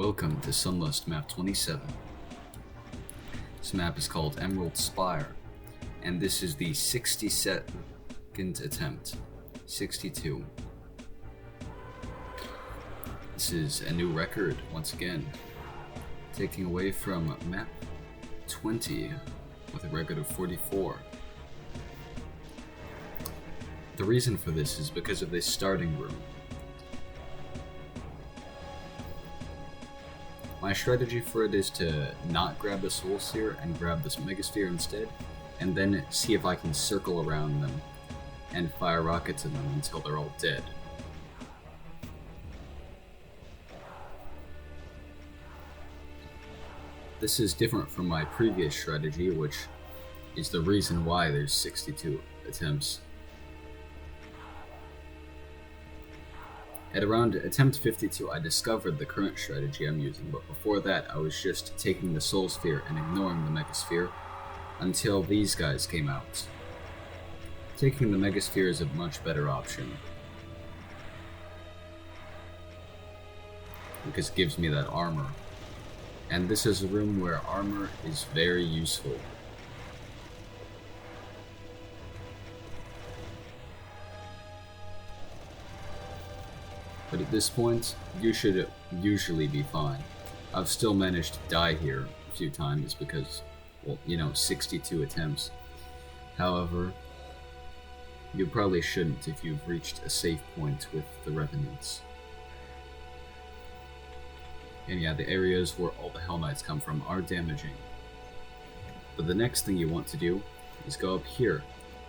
Welcome to Sunlust Map 27. This map is called Emerald Spire, and this is the 62nd attempt. 62. This is a new record, once again, taking away from Map 20 with a record of 44. The reason for this is because of this starting room. My strategy for it is to not grab the Soul Sphere and grab this Megasphere instead, and then see if I can circle around them and fire rockets at them until they're all dead. This is different from my previous strategy, which is the reason why there's 62 attempts. At around attempt 52, I discovered the current strategy I'm using, but before that I was just taking the Soul Sphere and ignoring the Megasphere until these guys came out. Taking the Megasphere is a much better option, because it gives me that armor. And this is a room where armor is very useful. But at this point, you should usually be fine. I've still managed to die here a few times because, well, 62 attempts. However, you probably shouldn't if you've reached a safe point with the Revenants. And yeah, the areas where all the Hell Knights come from are damaging. But the next thing you want to do is go up here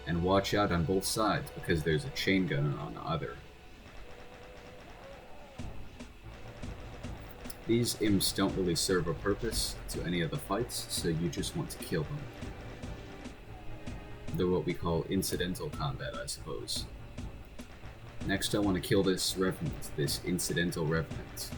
and watch out on both sides because there's a chain gunner on either. These imps don't really serve a purpose to any of the fights, so you just want to kill them. They're what we call incidental combat, I suppose. Next I want to kill this Revenant, this incidental Revenant.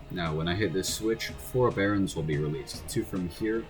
Now when I hit this switch, 4 Barons will be released, 2 from here,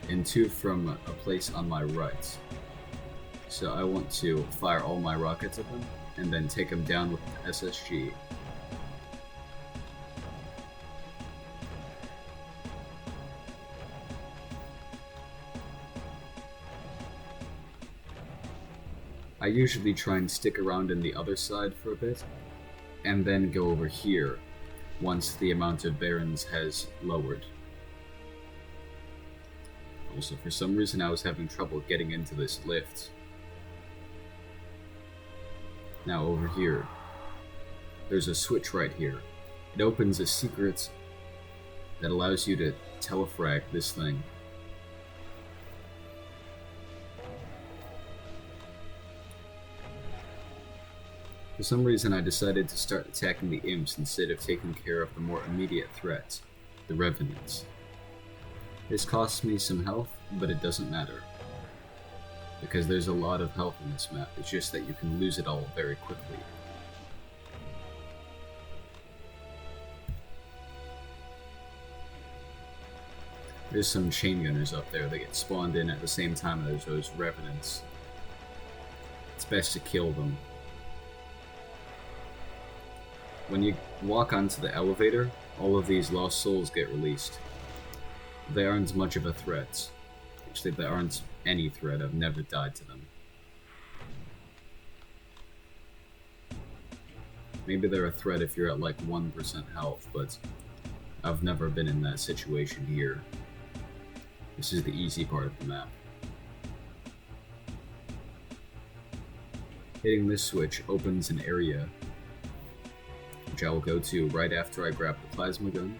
and 2 from a place on my right. So I want to fire all my rockets at them, and then take them down with the SSG. I usually try and stick around in the other side for a bit, and then go over here once the amount of Barons has lowered. Also, for some reason I was having trouble getting into this lift. Now over here, there's a switch right here. It opens a secret that allows you to telefrag this thing. For some reason I decided to start attacking the imps instead of taking care of the more immediate threat, the Revenants. This costs me some health, but it doesn't matter, because there's a lot of health in this map. It's just that you can lose it all very quickly. There's some chain gunners up there that get spawned in at the same time as those Revenants. It's best to kill them. When you walk onto the elevator, all of these lost souls get released. They aren't much of a threat. Actually, they aren't any threat. I've never died to them. Maybe they're a threat if you're at like 1% health, but I've never been in that situation here. This is the easy part of the map. Hitting this switch opens an area, which I will go to right after I grab the plasma gun.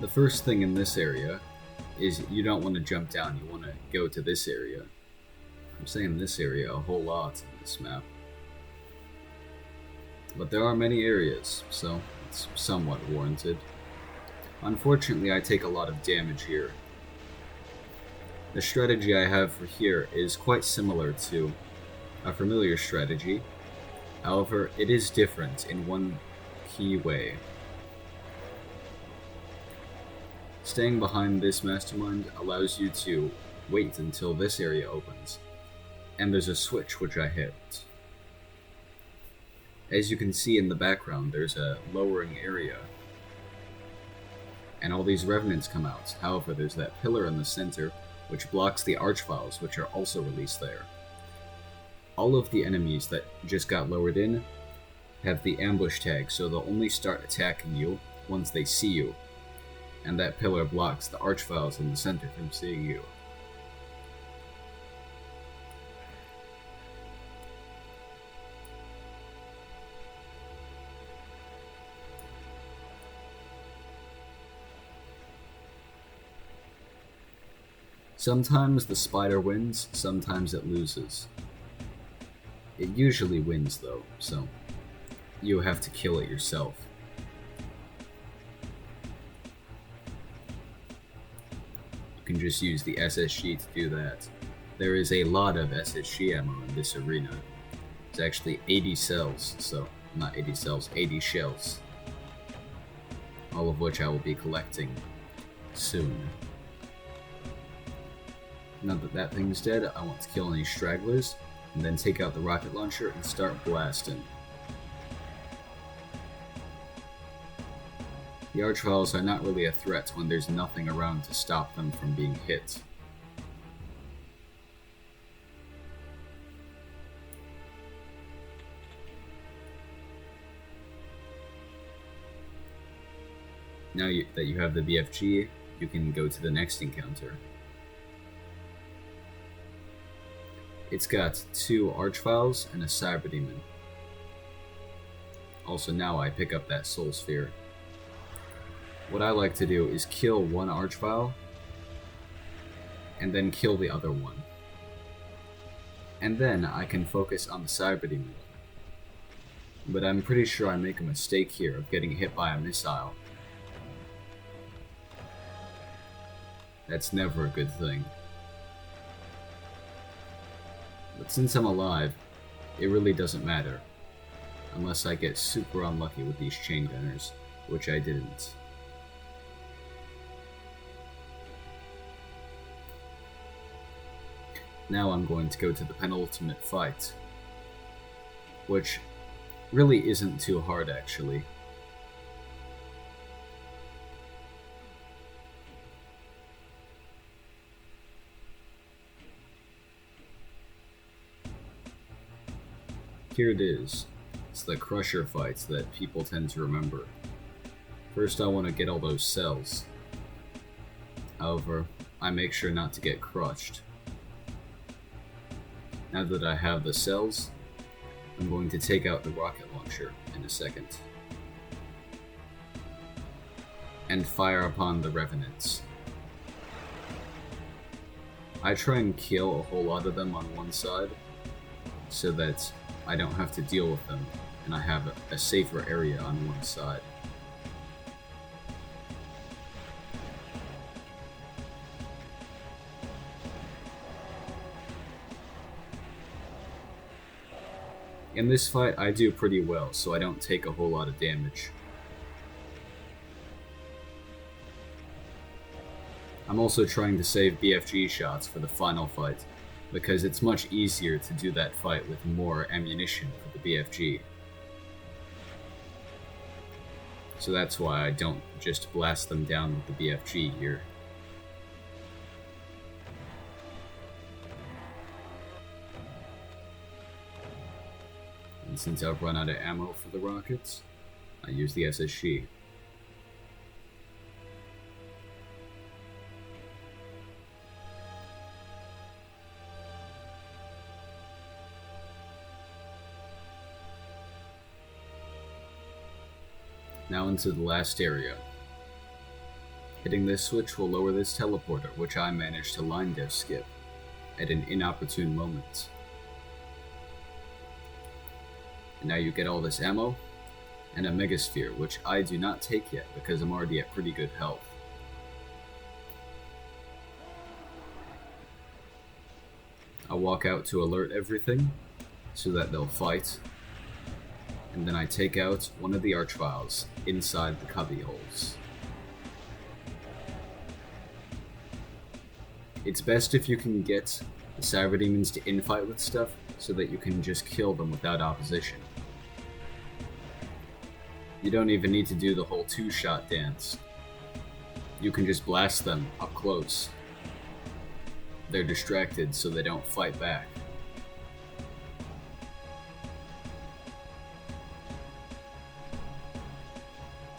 The first thing in this area is you don't want to jump down, you want to go to this area. I'm saying this area a whole lot in this map. But there are many areas, so it's somewhat warranted. Unfortunately, I take a lot of damage here. The strategy I have for here is quite similar to a familiar strategy, however, it is different in one key way. Staying behind this mastermind allows you to wait until this area opens, and there's a switch which I hit. As you can see in the background, there's a lowering area, and all these revenants come out. However, there's that pillar in the center which blocks the archviles, which are also released there. All of the enemies that just got lowered in have the ambush tag, so they'll only start attacking you once they see you, and that pillar blocks the archviles in the center from seeing you. Sometimes the spider wins, sometimes it loses. It usually wins though, so you have to kill it yourself. You can just use the SSG to do that. There is a lot of SSG ammo in this arena. It's actually 80 cells, so not 80 cells, 80 shells. All of which I will be collecting soon. Now that that thing's dead, I want to kill any stragglers, and then take out the rocket launcher and start blasting. The archviles are not really a threat when there's nothing around to stop them from being hit. Now that you have the BFG, you can go to the next encounter. It's got 2 archviles and a cyber demon. Also now I pick up that soul sphere. What I like to do is kill one archvile, and then kill the other one. And then I can focus on the cyber demon. But I'm pretty sure I make a mistake here of getting hit by a missile. That's never a good thing. But since I'm alive, it really doesn't matter. Unless I get super unlucky with these chain gunners, which I didn't. Now I'm going to go to the penultimate fight, which really isn't too hard actually. Here it is. It's the crusher fights that people tend to remember. First I want to get all those cells. However, I make sure not to get crushed. Now that I have the cells, I'm going to take out the rocket launcher in a second. And fire upon the revenants. I try and kill a whole lot of them on one side, so that I don't have to deal with them, and I have a safer area on one side. In this fight, I do pretty well, so I don't take a whole lot of damage. I'm also trying to save BFG shots for the final fight, because it's much easier to do that fight with more ammunition for the BFG. So that's why I don't just blast them down with the BFG here. And since I've run out of ammo for the rockets, I use the SSG. Now into the last area. Hitting this switch will lower this teleporter, which I managed to line dev skip at an inopportune moment. And now you get all this ammo, and a megasphere, which I do not take yet because I'm already at pretty good health. I walk out to alert everything, so that they'll fight, and then I take out one of the archviles inside the cubby holes. It's best if you can get the cyber demons to infight with stuff, so that you can just kill them without opposition. You don't even need to do the whole two-shot dance. You can just blast them up close. They're distracted so they don't fight back.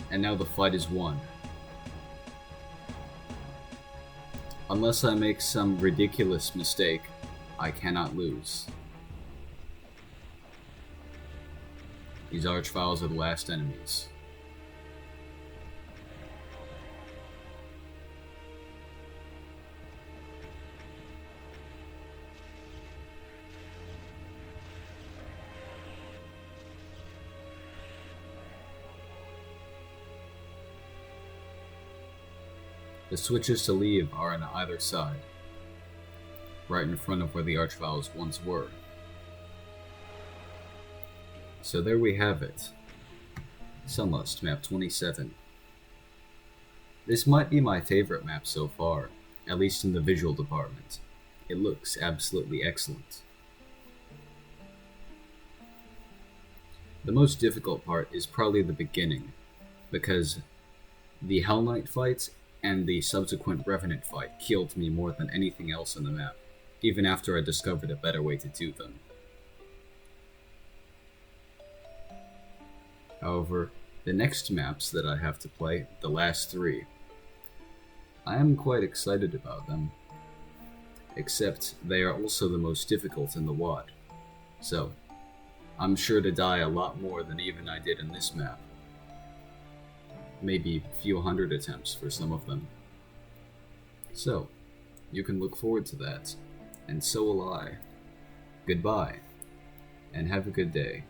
And now the fight is won. Unless I make some ridiculous mistake, I cannot lose. These archviles are the last enemies. The switches to leave are on either side, right in front of where the archviles once were. So there we have it. Sunlust, Map 27. This might be my favorite map so far, at least in the visual department. It looks absolutely excellent. The most difficult part is probably the beginning, because the Hell Knight fight and the subsequent Revenant fight killed me more than anything else on the map, even after I discovered a better way to do them. However, the next maps that I have to play, the last three, I am quite excited about them, except they are also the most difficult in the WoD, so I'm sure to die a lot more than even I did in this map. Maybe a few hundred attempts for some of them. So, you can look forward to that, and so will I. Goodbye, and have a good day.